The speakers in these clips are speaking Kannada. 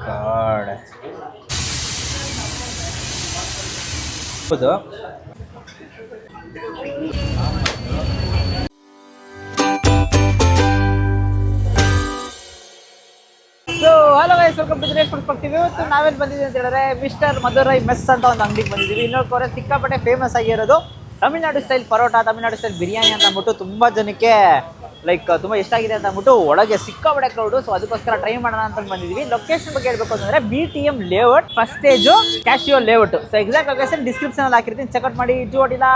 ಗಾಡ್ ಹೌದು. So hello guys, welcome to Dinesh foods ಬರ್ತೀವಿ. ಇವತ್ತು ನಾವೆಲ್ಲಿ ಬಂದಿದ್ದೀವಿ ಅಂತ ಹೇಳಿದ್ರೆ ಮಿಸ್ಟರ್ ಮಧುರೈ ಮೆಸ್ ಅಂತ ಒಂದು ಅಂಗಡಿಗೆ ಬಂದಿದ್ದೀವಿ. ಇನ್ನೊಂದು ಸಿಕ್ಕಾಪಟ್ಟೆ ಫೇಮಸ್ ಆಗಿರೋದು ತಮಿಳ್ನಾಡು ಸ್ಟೈಲ್ ಪರೋಟ, ತಮಿಳ್ನಾಡು ಸ್ಟೈಲ್ ಬಿರಿಯಾನಿ ಅಂತ ಅಂದ್ಬಿಟ್ಟು ತುಂಬ ಜನಕ್ಕೆ ತುಂಬ ಇಷ್ಟ ಆಗಿದೆ ಅಂತ ಅಂದ್ಬಿಟ್ಟು ಒಳಗೆ ಸಿಕ್ಕಾಪಟ್ಟೆ ಕ್ರೌಡು. ಸೊ ಅದಕ್ಕೋಸ್ಕರ ಟ್ರೈ ಮಾಡೋಣ ಅಂತ ಬಂದಿದ್ದೀವಿ. ಲೊಕೇಶನ್ ಬಗ್ಗೆ ಹೇಳ್ಬೇಕು ಅಂತಂದ್ರೆ BTM ಲೇಔಟ್, ಫಸ್ಟ್ ಸ್ಟೇಜು ಕ್ಯಾಶಿಯೋ layout. So exact location description ಅಲ್ಲಿ ಹಾಕಿರ್ತೀನಿ, ಚೆಕ್ಔಟ್ ಮಾಡಿ. ಇಟ್ಟು ಹೊಡಿಲ್ಲ.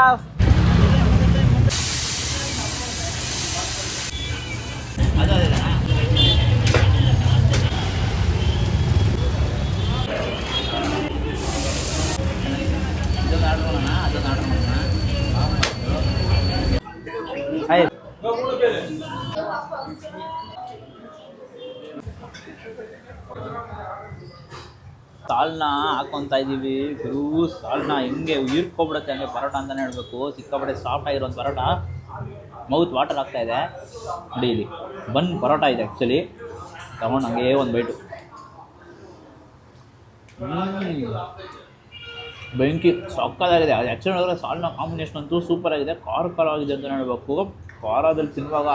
ಸಾಲ್ನ ಹಾಕೊತಾ ಇದ್ದೀವಿ. ಗುರು ಸಾಲ್ನ ಹೆಂಗೆ ಹೀರ್ಕೊಬಿಡುತ್ತೆ ಹಂಗೆ ಪರೋಟ ಅಂತಲೇ ಹೇಳಬೇಕು. ಸಿಕ್ಕಾಪಟ್ಟೆ ಸಾಫ್ಟ್ ಆಗಿರೋದು ಪರೋಟ, ಮೌತ್ ವಾಟರ್ ಆಗ್ತಾ ಇದೆ ನೋಡಿ. ಇಲ್ಲಿ ಬನ್ ಪರೋಟ ಇದೆ ಆ್ಯಕ್ಚುಲಿ. ತಗೊಂಡು ಹಂಗೆ ಒಂದು ಬೈಟು. ಬೆಂಕಿ ಸಕ್ಕತ್ತಾಗಿದೆ. ಅದು ಆ್ಯಕ್ಚುಲಿ ನೋಡಿದ್ರೆ ಸಾಲ್ನ ಕಾಂಬಿನೇಷನ್ ಅಂತೂ ಸೂಪರ್ ಆಗಿದೆ, ಖಾರ ಆಗಿದೆ ಅಂತಲೇ ಹೇಳಬೇಕು. ಖಾರದಲ್ಲಿ ತಿನ್ನುವಾಗ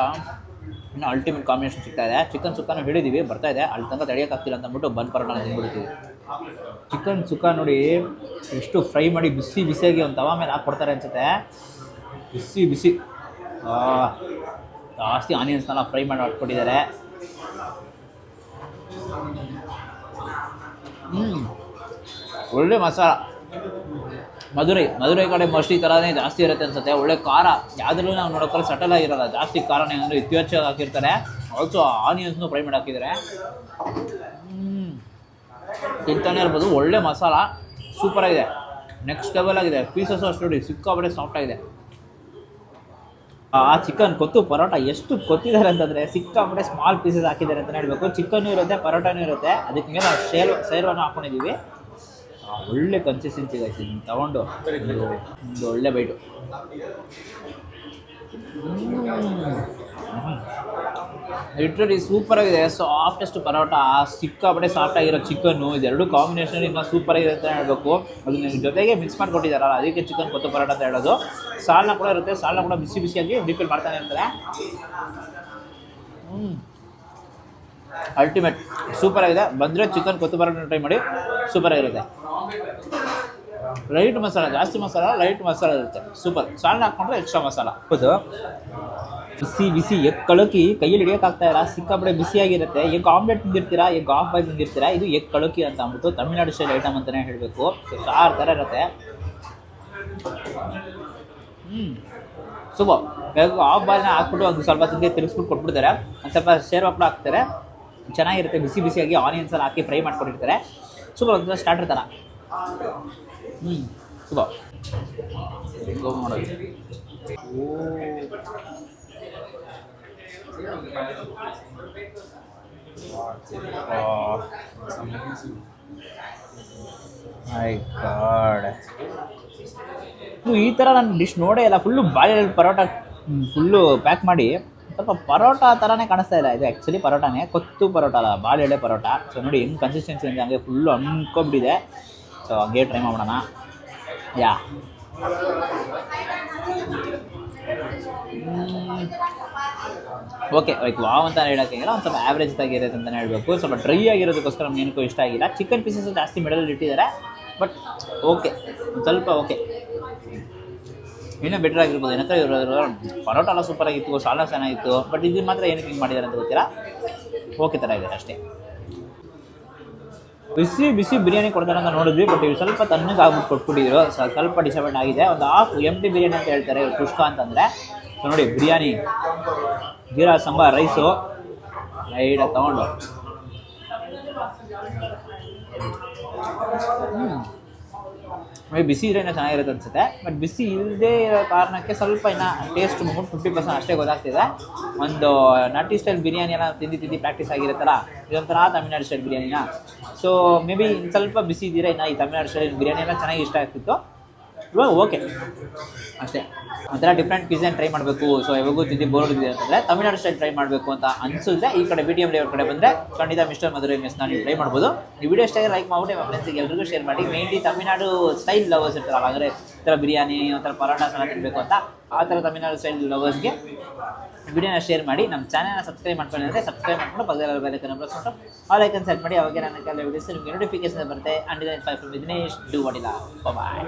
ಇನ್ನು ಅಲ್ಟಿಮೇಟ್ ಕಾಂಬಿನೇಷನ್ ಸಿಗ್ತಾ ಇದೆ. ಚಿಕನ್ ಸುಕ್ಕನೂ ಹಿಡಿದೀವಿ, ಬರ್ತಾ ಇದೆ. ಅಲ್ಲಿ ತನಕ ತಡೆಯೋಕ್ಕಾಗ್ತಿಲ್ಲ ಅಂತ ಅಂದ್ಬಿಟ್ಟು ಬನ್ ಪರೋಟ ತಿಂದ್ಬಿಡ್ತೀವಿ. ಚಿಕನ್ ಸುಕ್ಕ ನೋಡಿ ಎಷ್ಟು ಫ್ರೈ ಮಾಡಿ ಬಿಸಿ ಬಿಸಿಯಾಗಿ ಒಂದು ತವಾ ಮೇಲೆ ಹಾಕ್ಕೊಡ್ತಾರೆ ಅನ್ಸುತ್ತೆ. ಬಿಸಿ ಬಿಸಿ ಜಾಸ್ತಿ ಆನಿಯನ್ಸ್ನೆಲ್ಲ ಫ್ರೈ ಮಾಡಿ ಹಾಕ್ಕೊಟ್ಟಿದ್ದಾರೆ. ಒಳ್ಳೆ ಮಸಾಲ. ಮಧುರೈ ಕಡೆ ಮೋಸ್ಟ್ಲಿ ಥರನೇ ಜಾಸ್ತಿ ಇರುತ್ತೆ ಅನ್ಸುತ್ತೆ. ಒಳ್ಳೆ ಖಾರ, ಯಾವುದ್ರಲ್ಲೂ ನಾವು ನೋಡೋಕ್ಕಲ್ಲಿ ಸಟಲ್ ಆಗಿರಲ್ಲ, ಜಾಸ್ತಿ ಖಾರನೇ ಅಂದರೆ ಇತ್ತೀಚೆಗೆ ಹಾಕಿರ್ತಾರೆ. ಆಲ್ಸೋ ಆನಿಯನ್ಸ್ನು ಫ್ರೈ ಮಾಡಿ ಹಾಕಿದ್ದಾರೆ. ತಿಂತಾನೆ ಇರ್ಬೋದು. ಒಳ್ಳೆ ಮಸಾಲ, ಸೂಪರಾಗಿದೆ, ನೆಕ್ಸ್ಟ್ ಲೆವೆಲ್ ಆಗಿದೆ. ಪೀಸಸ್ಸು ಅಷ್ಟು ನೋಡಿ ಸಿಕ್ಕಾಪಟ್ಟೆ ಸಾಫ್ಟ್ ಆಗಿದೆ. ಆ ಚಿಕನ್ ಕೊತ್ತು ಪರೋಟ ಎಷ್ಟು ಕೊತ್ತಿದ್ದಾರೆ ಅಂತಂದರೆ ಸಿಕ್ಕಾಪಟ್ಟೆ ಸ್ಮಾಲ್ ಪೀಸಸ್ ಹಾಕಿದ್ದಾರೆ ಅಂತಲೇ ಹೇಳಬೇಕು. ಚಿಕನ್ನು ಇರುತ್ತೆ, ಪರೋಟನೂ ಇರುತ್ತೆ, ಅದಕ್ಕೆ ಮೇಲೆ ಸೇರ್ವನ್ನು ಹಾಕ್ಕೊಂಡಿದ್ದೀವಿ. ಒಳ್ಳೆ ಕನ್ಸಿಸ್ಟೆನ್ಸಿ ಗೈಸ್. ಇದನ್ನು ತಗೊಂಡು ಒಂದು ಒಳ್ಳೆ ಬೈಟು. ಲಿಟ್ರಲಿ ಸೂಪರಾಗಿದೆ. ಸಾಫ್ಟೆಸ್ಟ್ ಪರೋಟ, ಸಿಕ್ಕಾಪಟ್ಟೆ ಸಾಫ್ಟ್ ಆಗಿರೋ ಚಿಕನ್ನು, ಇದೆರಡು ಕಾಂಬಿನೇಷನ್ ಇನ್ನೂ ಸೂಪರಾಗಿದೆ ಅಂತ ಹೇಳಬೇಕು. ಅದನ್ನ ಜೊತೆಗೆ ಮಿಕ್ಸ್ ಮಾಡಿ ಕೊಟ್ಟಿದ್ದಾರಲ್ಲ, ಅದಕ್ಕೆ ಚಿಕನ್ ಕೊತ್ತು ಪರೋಟ ಅಂತ ಹೇಳೋದು. ಸಾಲ್ನ ಕೂಡ ಇರುತ್ತೆ, ಸಾಲ್ನ ಕೂಡ ಬಿಸಿ ಬಿಸಿಯಾಗಿ ರಿಫಿಲ್ ಮಾಡ್ತಾನೆ ಇರ್ತಾರೆ. ಅಲ್ಟಿಮೇಟ್ ಸೂಪರಾಗಿದೆ. ಬಂದರೆ ಚಿಕನ್ ಕೊತ್ತು ಪರೋಟ ಟ್ರೈ ಮಾಡಿ, ಸೂಪರಾಗಿರುತ್ತೆ. ಲೈಟ್ ಮಸಾಲ, ಜಾಸ್ತಿ ಮಸಾಲ, ಲೈಟ್ ಮಸಾಲ ಇರುತ್ತೆ, ಸೂಪರ್. ಸಾಲ್ನ ಹಾಕ್ಕೊಂಡ್ರೆ ಎಕ್ಸ್ಟ್ರಾ ಮಸಾಲ. ಹೌದು, ಬಿಸಿ ಬಿಸಿ ಎಗ್ ಕಳಕಿ ಕೈಯಲ್ಲಿ ಹಿಡಿಯೋಕ್ಕಾಗ್ತಾ ಇಲ್ಲ, ಸಿಕ್ಕಾಪಟ್ಟೆ ಬಿಸಿಯಾಗಿರುತ್ತೆ. ಎಗ್ ಆಮ್ಲೆಟ್ ತಿಂದಿರ್ತೀರಾ, ಎಗ್ ಆಫ್ ಬಾಯ್ ತಿಂದಿರ್ತೀರಾ, ಇದು ಎಗ್ ಕಳಕಿ ಅಂತ ಅಂದ್ಬಿಟ್ಟು ತಮಿಳ್ನಾಡು ಸ್ಟೈಲ್ ಐಟಮ್ ಅಂತಲೇ ಹೇಳಬೇಕು. ಸಾರು ಥರ ಇರುತ್ತೆ. ಸೂಪರ್. ಎಗ್ ಆಫ್ ಬಾಯ್ನ ಹಾಕ್ಬಿಟ್ಟು ಒಂದು ಸ್ವಲ್ಪ ತಿರುಗಿಸ್ಬಿಟ್ಟು ಕೊಟ್ಬಿಡ್ತಾರೆ, ಒಂದು ಸ್ವಲ್ಪ ಶೇರ್ವ ಕೂಡ ಹಾಕ್ತಾರೆ, ಚೆನ್ನಾಗಿರುತ್ತೆ. ಬಿಸಿ ಬಿಸಿಯಾಗಿ ಆನಿಯನ್ಸಲ್ಲಿ ಹಾಕಿ ಫ್ರೈ ಮಾಡ್ಕೊಂಡಿರ್ತಾರೆ. ಸೂಪರ್, ಒಂಥರ ಸ್ಟಾರ್ಟರ್ ಥರ. ಸೂಪರ್. ಮಾಡೋದು ಮೈ ಗಾಡ್, ಈ ಥರ ನಾನು ಡಿಶ್ ನೋಡೇ ಇಲ್ಲ. ಫುಲ್ಲು ಬಾಳೆಹಣ್ಣು ಪರೋಟ ಫುಲ್ಲು ಪ್ಯಾಕ್ ಮಾಡಿ, ಸ್ವಲ್ಪ ಪರೋಟ ಥರನೇ ಕಾಣಿಸ್ತಾ ಇಲ್ಲ. ಇದು ಆ್ಯಕ್ಚುಲಿ ಪರೋಟಾನೇ, ಕೊತ್ತು ಪರೋಟ ಅಲ್ಲ, ಬಾಳೆಹಣ್ಣೆ ಪರೋಟ. ಸೊ ನೋಡಿ ಹೆಂಗೆ ಕನ್ಸಿಸ್ಟೆನ್ಸಿ ಅಂದರೆ ಹಂಗೆ ಫುಲ್ಲು ಅಂದ್ಕೊಂಬಿಟ್ಟಿದೆ. ಸೊ ಹಂಗೆ ಟ್ರೈ ಮಾಡೋಣ. ಯಾ ಓಕೆ, ಲೈಕ್ ವಾವ್ ಅಂತ ಹೇಳೋಕ್ಕಾಗಿಲ್ಲ, ಒಂದು ಸ್ವಲ್ಪ ಆ್ಯಾವ್ರೇಜ್ ಆಗಿರುತ್ತೆ ಅಂತಲೇ ಹೇಳಬೇಕು. ಸ್ವಲ್ಪ ಡ್ರೈ ಆಗಿರೋದಕ್ಕೋಸ್ಕರ ನಮ್ಗೆ ಏನಕ್ಕೂ ಇಷ್ಟ ಆಗಿಲ್ಲ. ಚಿಕನ್ ಪೀಸಸ್ ಜಾಸ್ತಿ ಮಿಡಲಲ್ಲಿ ಇಟ್ಟಿದ್ದಾರೆ, ಬಟ್ ಓಕೆ, ಸ್ವಲ್ಪ ಓಕೆ, ಇನ್ನೂ ಬೆಟರ್ ಆಗಿರ್ಬೋದು. ಏನಂತ ಇರೋದು ಪರೋಟ ಎಲ್ಲ ಸೂಪರಾಗಿತ್ತು, ಸಾಲ ಚೆನ್ನಾಗಿತ್ತು, ಬಟ್ ಇದು ಮಾತ್ರ ಏನಕ್ಕೆ ಹಿಂಗೆ ಮಾಡಿದ್ದಾರೆ ಅಂತ ಗೊತ್ತಿಲ್ಲ. ಓಕೆ ಥರ ಇದೆ ಅಷ್ಟೇ. ಬಿಸಿ ಬಿಸಿ ಬಿರಿಯಾನಿ ಕೊಡ್ತಾರೆ ಅಂತ ನೋಡಿದ್ವಿ, ಬಟ್ ಇವು ಸ್ವಲ್ಪ ತಣ್ಣಗೆ ಆಗ್ಬಿಟ್ಟು ಕೊಟ್ಬಿಟ್ಟಿದ್ರು. ಸ್ವಲ್ಪ ಡಿಸಪಾಯಿಂಟ್ ಆಗಿದೆ. ಒಂದು ಹಾಫ್ ಎಂಟಿ ಬಿರಿಯಾನಿ ಅಂತ ಹೇಳ್ತಾರೆ ಕುಷ್ಕ ಅಂತಂದರೆ. ಸೊ ನೋಡಿ, ಬಿರಿಯಾನಿ, ಜೀರಾ ಸಾಂಬಾರ್, ರೈಸು ಲೈಟಾಗಿ ತೊಗೊಂಡು ಬಿಸಿ ಇದ್ರೆ ಇನ್ನೂ ಚೆನ್ನಾಗಿರುತ್ತೆ ಅನಿಸುತ್ತೆ. ಬಟ್ ಬಿಸಿ ಇಲ್ಲದೇ ಇರೋ ಕಾರಣಕ್ಕೆ ಸ್ವಲ್ಪ ಇನ್ನು ಟೇಸ್ಟ್ 50% ಅಷ್ಟೇ ಗೊತ್ತಾಗ್ತಿದೆ. ಒಂದು ನಾಟಿ ಸ್ಟೈಲ್ ಬಿರಿಯಾನಿ ಎಲ್ಲ ತಿಂದು ಪ್ರಾಕ್ಟೀಸ್ ಆಗಿರುತ್ತಲ್ಲ, ಇದೊಂಥರ Tamil Nadu style ಬಿರಿಯಾನಿನ. So may be ಇನ್ನು ಸ್ವಲ್ಪ ಬಿಸಿ ಇದ್ದಿರ ಇನ್ನು ಈ ತಮಿಳ್ನಾಡು ಸ್ಟೈಲ್ ಬಿರಿಯಾನಿ ಎಲ್ಲ ಚೆನ್ನಾಗಿ ಇಷ್ಟ ಆಗ್ತಿತ್ತು. ಇವಾಗ ಓಕೆ ಅಷ್ಟೇ. ಒಂಥರ ಡಿಫ್ರೆಂಟ್ ಪಿಝನ್ ಟ್ರೈ ಮಾಡಬೇಕು, ಸೊ ಯಾವಾಗೂ ತಿಂದು ಬೋರ್ ಇದೆ ಅಂತಂದರೆ ತಮಿಳ್ನಾಡು ಸ್ಟೈಲ್ ಟ್ರೈ ಮಾಡಬೇಕು ಅಂತ ಅನಿಸಿದ್ರೆ ಈ ಕಡೆ BTM ಲೇಔಟ್ ಕಡೆ ಬಂದರೆ ಖಂಡಿತ ಮಿಸ್ಟರ್ ಮಧುರೈ ಮೆಸ್ನ ನೀವು ಟ್ರೈ ಮಾಡ್ಬೋದು. ಈ ವಿಡಿಯೋ ಇಷ್ಟ ಲೈಕ್ ಮಾಡ್ಬಿಟ್ಟು ನಿಮ್ಮ ಫ್ರೆಂಡ್ಸಿಗೆ ಎಲ್ರಿಗೂ ಶೇರ್ ಮಾಡಿ. ಮೇನ್ಲಿ ತಮಿಳ್ನಾಡು ಸ್ಟೈಲ್ ಲವರ್ಸ್ ಇರ್ತಾರಲ್ಲ, ಅಂದರೆ ಈ ಥರ ಬಿರಿಯಾನಿ ಒಂಥರ ಪರೋಟಾಸ್ ಎಲ್ಲ ತಿನ್ನಬೇಕು ಅಂತ ಆ ಥರ ತಮಿಳ್ನಾಡು ಸ್ಟೈಲ್ ಲವರ್ಸ್ಗೆ ವಿಡಿಯೋನ ಶೇರ್ ಮಾಡಿ. ನಮ್ಮ ಚಾನಲ್ನ ಸಬ್ಸ್ಕ್ರೈಬ್ ಮಾಡ್ಕೊಂಡಿದ್ರೆ ಸಬ್ಸ್ಕ್ರೈಬ್ ಮಾಡ್ಕೊಂಡು ಪಕ್ಕದಲ್ಲಿ ಬೆಲ್ಲೈಕನ್ ಪ್ರೆಸ್ ಮಾಡಿ ಆಲ್ ಐಕನ್ ಸೆಟ್ ಮಾಡಿ. ಅವಾಗ ನನ್ನ ಕೆಲವು ವಿಡಿಯೋಸ್ ನಿಮಗೆ ನೋಟಿಫಿಕೇಶನ್ ಬರುತ್ತೆ. ಅಂಡ್ ದಿನೇಶ್ ಡೂ ವಾಟ್ ಇಲ್ಲ. ಬಾಯ್.